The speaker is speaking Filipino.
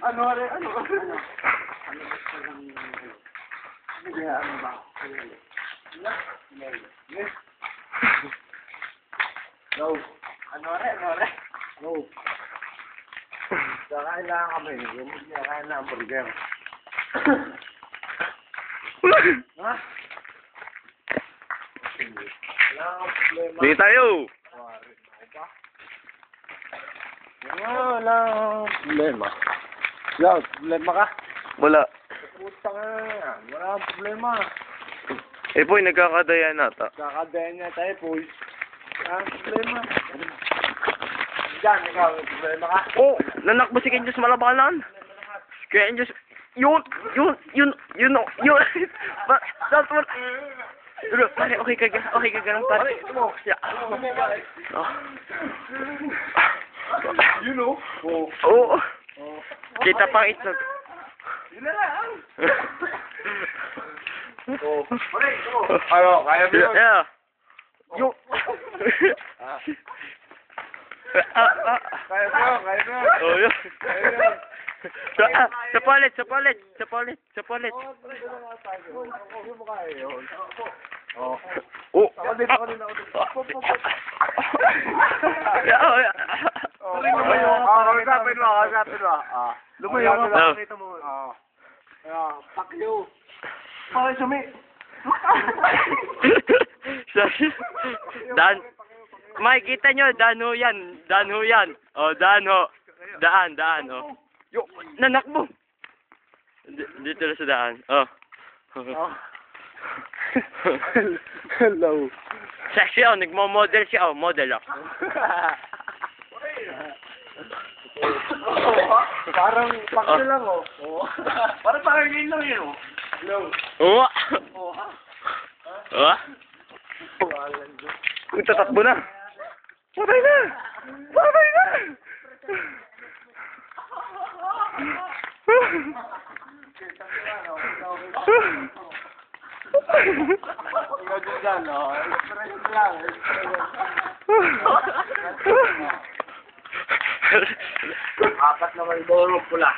Ano rin? Ano ba? No. Ano rin? No. Kakain lang kami. Kakain lang burger. Ha? Hindi tayo. Wala problema. Problema ka? Wala. Puta nga yan. Wala kang problema. Eh po, nagkakadaya nata. Kakadaya niya tayo, boys. Wala kang problema. Diyan, ikaw, may problema ka? Oh, nanakbo si Kenjus Malabanan. Kenjus, yun. That's what. Pare, okay ka ganun, pare. Yeah. Oh. You know? Oo. Kita pang itlog. Yun na lang. Ano, kaya mo yun? Yeah. Yung. Kaya mo yun? Oh, yun. Kaya mo yun? Sa palit. Yung mukha eh, yun. Oh. Oh. Ako din. Kasapin mo. Lumayo ka ba? Pakita mo. Fuck you. Bakit sumi? Dan. Makikita nyo, daan ho yan. Oh, daan ho. Daan, oh. Yo, nanakbo. Dito na sa daan. Oh. Hello. Sexy, oh. Nagmo-model siya, oh. Model, oh. Parang pakyo lang, oh. Parang ngayon lang yun, oh. Hello. Oh. Oh. Uy, tatakbo na. Patay na. Ikaw din dyan, oh. Expression lang. Apat na may pula.